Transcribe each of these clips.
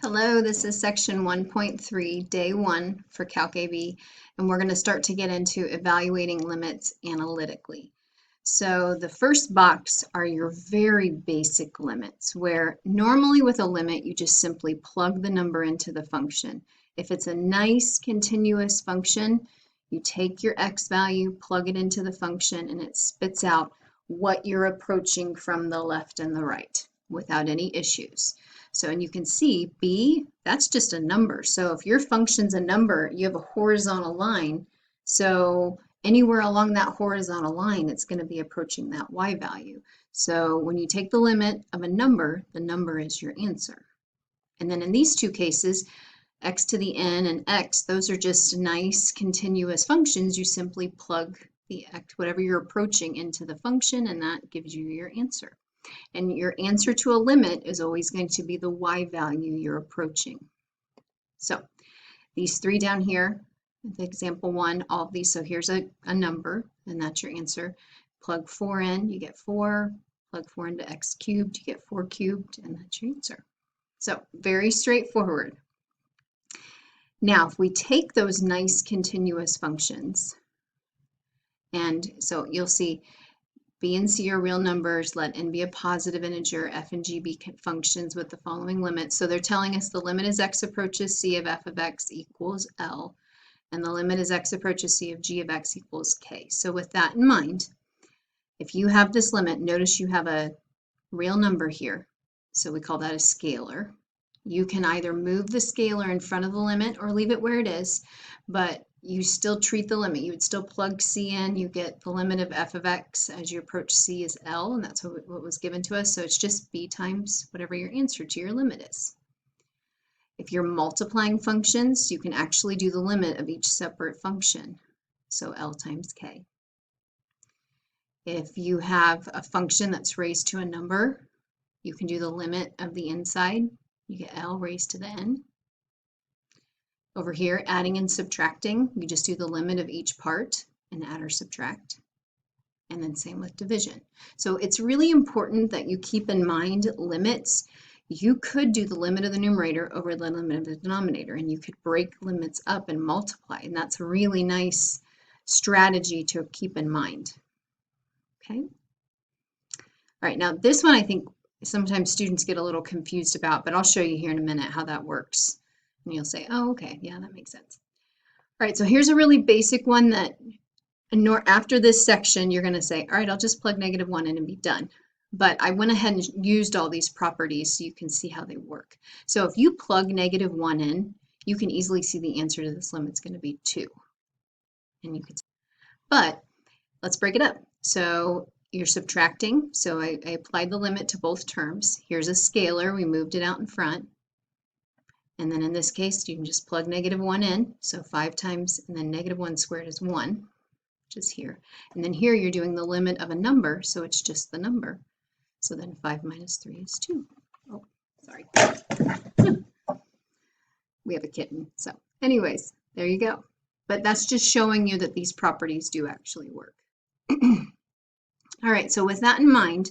Hello, this is section 1.3, day 1 for Calc AB, and we're going to start to get into evaluating limits analytically. So the first box are your very basic limits, where normally with a limit you just simply plug the number into the function. If it's a nice continuous function, you take your x value, plug it into the function, and it spits out what you're approaching from the left and the right without any issues. So, and you can see b, that's just a number. So if your function's a number, you have a horizontal line. So anywhere along that horizontal line, it's going to be approaching that y value. So when you take the limit of a number, the number is your answer. And then in these two cases, x to the n and x, those are just nice continuous functions. You simply plug the x, whatever you're approaching, into the function, and that gives you your answer. And your answer to a limit is always going to be the y value you're approaching. So these three down here, the example 1, all of these, so here's a number, and that's your answer. Plug 4 in, you get 4. Plug 4 into x cubed, you get 4 cubed, and that's your answer. So very straightforward. Now, if we take those nice continuous functions, and so you'll see b and c are real numbers, let n be a positive integer, f and g be functions with the following limits. So they're telling us the limit as x approaches c of f of x equals L, and the limit as x approaches c of g of x equals k. So with that in mind, if you have this limit, notice you have a real number here, so we call that a scalar. You can either move the scalar in front of the limit or leave it where it is, but you still treat the limit. You would still plug c in. You get the limit of f of x as you approach c is L, and that's what was given to us. So it's just b times whatever your answer to your limit is. If you're multiplying functions, you can actually do the limit of each separate function. So L times k. If you have a function that's raised to a number, you can do the limit of the inside. You get L raised to the n. Over here, adding and subtracting, you just do the limit of each part and add or subtract. And then same with division. So it's really important that you keep in mind limits. You could do the limit of the numerator over the limit of the denominator, and you could break limits up and multiply, and that's a really nice strategy to keep in mind. Okay? All right, now this one I think sometimes students get a little confused about, but I'll show you here in a minute how that works. And you'll say, oh, okay, yeah, that makes sense. All right, so here's a really basic one that after this section, you're going to say, all right, I'll just plug -1 in and be done. But I went ahead and used all these properties so you can see how they work. So if you plug -1 in, you can easily see the answer to this limit is going to be 2. And you could, but let's break it up. So you're subtracting. So I applied the limit to both terms. Here's a scalar. We moved it out in front. And then in this case, you can just plug -1 in. So 5 times, and then -1 squared is 1, which is here. And then here you're doing the limit of a number, so it's just the number. So then 5 minus 3 is 2. Oh, sorry. We have a kitten. So anyways, there you go. But that's just showing you that these properties do actually work. All right, so with that in mind,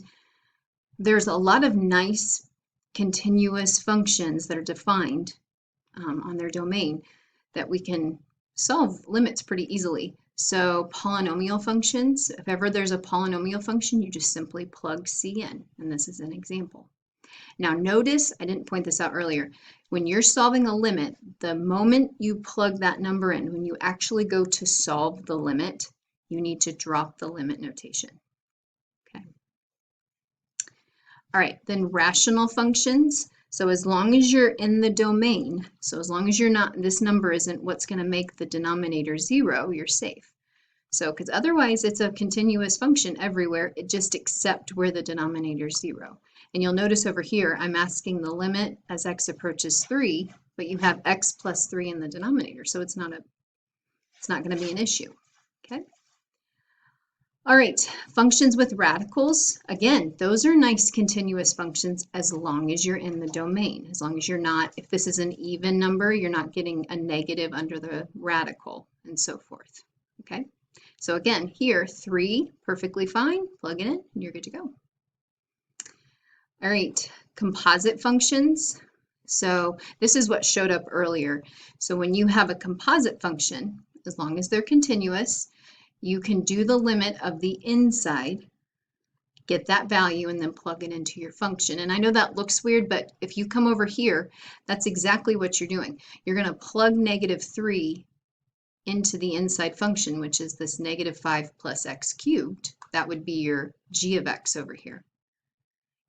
there's a lot of nice continuous functions that are defined on their domain that we can solve limits pretty easily. So polynomial functions, if ever there's a polynomial function, you just simply plug c in, and this is an example. Now notice, I didn't point this out earlier, when you're solving a limit, the moment you plug that number in, when you actually go to solve the limit, you need to drop the limit notation. Okay. All right, then rational functions. So as long as you're in the domain, so as long as you're not, this number isn't what's going to make the denominator 0, you're safe. So, because otherwise it's a continuous function everywhere, it just except where the denominator is 0. And you'll notice over here, I'm asking the limit as x approaches 3, but you have x plus 3 in the denominator, so it's not going to be an issue. Okay. All right, functions with radicals. Again, those are nice continuous functions as long as you're in the domain. As long as you're not, if this is an even number, you're not getting a negative under the radical and so forth. Okay, so again, here, 3, perfectly fine. Plug it in and you're good to go. All right, composite functions. So this is what showed up earlier. So when you have a composite function, as long as they're continuous, you can do the limit of the inside, get that value, and then plug it into your function. And I know that looks weird, but if you come over here, that's exactly what you're doing. You're going to plug -3 into the inside function, which is this -5 plus x cubed. That would be your g of x over here.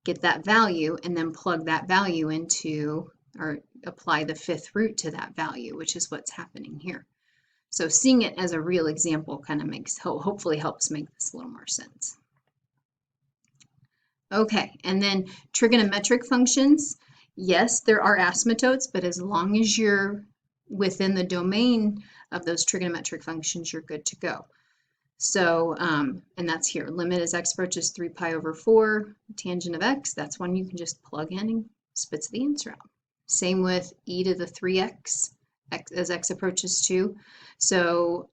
Get that value and then plug that value into, or apply the fifth root to that value, which is what's happening here. So seeing it as a real example kind of makes, hopefully helps make this a little more sense. Okay, and then trigonometric functions. Yes, there are asymptotes, but as long as you're within the domain of those trigonometric functions, you're good to go. So, and that's here. Limit as x approaches 3 pi over 4, tangent of x. That's one you can just plug in and spits the answer out. Same with e to the 3x as x approaches 2. So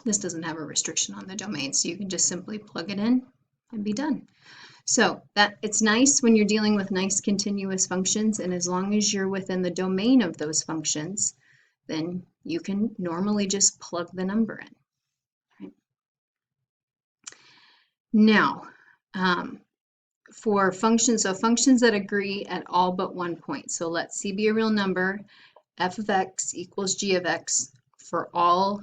this doesn't have a restriction on the domain, so you can just simply plug it in and be done. So that it's nice when you're dealing with nice continuous functions, and as long as you're within the domain of those functions, then you can normally just plug the number in. Right? Now, for functions, so functions that agree at all but one point. So let C be a real number, f of x equals g of x for all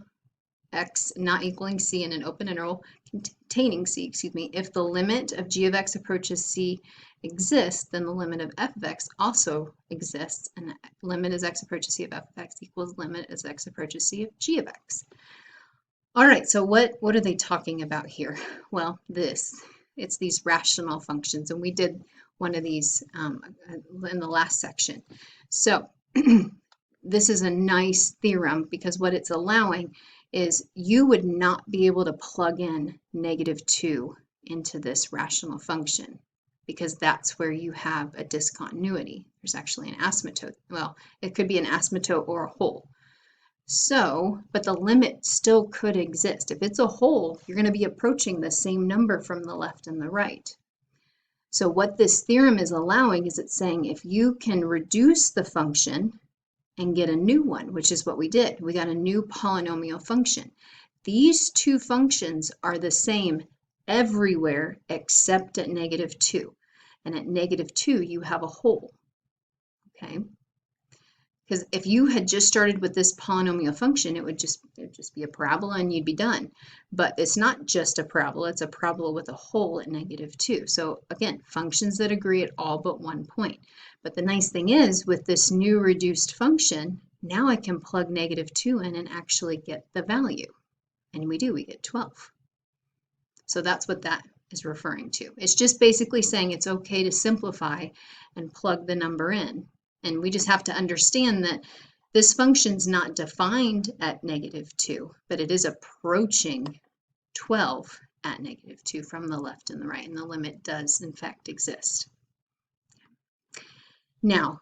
x not equaling c in an open interval containing c, if the limit of g of x approaches c exists, then the limit of f of x also exists, and limit as x approaches c of f of x equals limit as x approaches c of g of x. All right, so what are they talking about here? Well, it's these rational functions, and we did one of these in the last section. So this is a nice theorem because what it's allowing is you would not be able to plug in -2 into this rational function because that's where you have a discontinuity. There's actually an asymptote. Well, it could be an asymptote or a hole. So, but the limit still could exist. If it's a hole, you're going to be approaching the same number from the left and the right. So what this theorem is allowing is it's saying if you can reduce the function and get a new one, which is what we did. We got a new polynomial function. These two functions are the same everywhere except at -2. And at -2, you have a hole, okay? Because if you had just started with this polynomial function, it would just be a parabola and you'd be done. But it's not just a parabola, it's a parabola with a hole at -2. So again, functions that agree at all but one point. But the nice thing is, with this new reduced function, now I can plug -2 in and actually get the value. And we do, we get 12. So that's what that is referring to. It's just basically saying it's okay to simplify and plug the number in. And we just have to understand that this function's not defined at -2, but it is approaching 12 at -2 from the left and the right, and the limit does in fact exist. Now,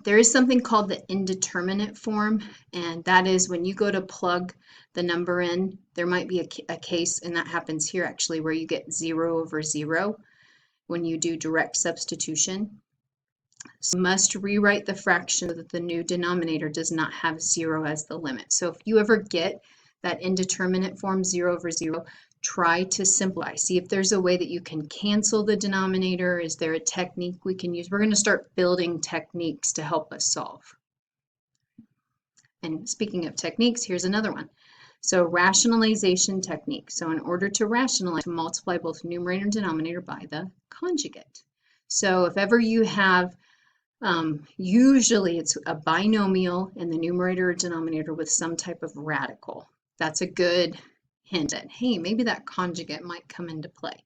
there is something called the indeterminate form, and that is when you go to plug the number in, there might be a case, and that happens here actually, where you get 0 over 0 when you do direct substitution. So you must rewrite the fraction so that the new denominator does not have 0 as the limit. So if you ever get that indeterminate form 0 over 0, try to simplify. See if there's a way that you can cancel the denominator. Is there a technique we can use? We're going to start building techniques to help us solve. And speaking of techniques, here's another one. So rationalization technique. So in order to rationalize, to multiply both numerator and denominator by the conjugate. So if ever you have, usually it's a binomial in the numerator or denominator with some type of radical. That's a good hint at, hey, maybe that conjugate might come into play.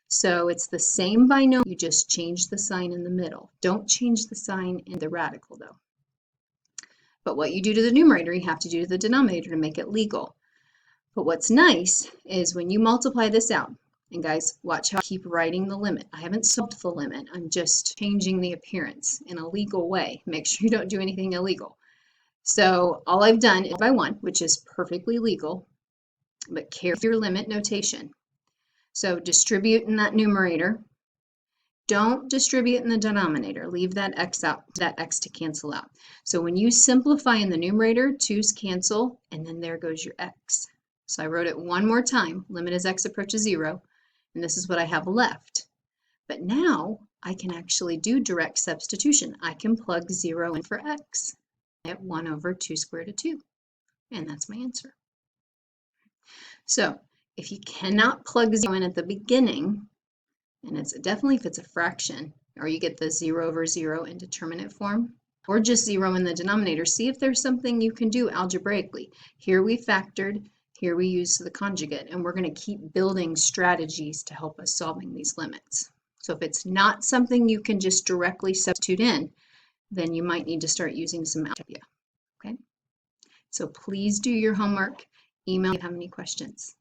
So it's the same binomial, you just change the sign in the middle. Don't change the sign in the radical though. But what you do to the numerator, you have to do to the denominator to make it legal. But what's nice is when you multiply this out, and guys, watch how I keep writing the limit. I haven't solved the limit, I'm just changing the appearance in a legal way. Make sure you don't do anything illegal. So all I've done is by 1, which is perfectly legal, but careful your limit notation. So distribute in that numerator, Don't distribute in the denominator. Leave that x out, that x to cancel out. So when you simplify in the numerator, 2's cancel, and then there goes your x. So I wrote it one more time. Limit as x approaches 0, and this is what I have left. But now I can actually do direct substitution. I can plug 0 in for x. I get 1 over 2 squared root of 2, and that's my answer. So if you cannot plug 0 in at the beginning, and it's definitely if it's a fraction, or you get the 0 over 0 indeterminate form, or just 0 in the denominator, see if there's something you can do algebraically. Here we factored, here we used the conjugate, and we're going to keep building strategies to help us solving these limits. So if it's not something you can just directly substitute in, then you might need to start using some algebra. Okay? So please do your homework. Email if you have any questions.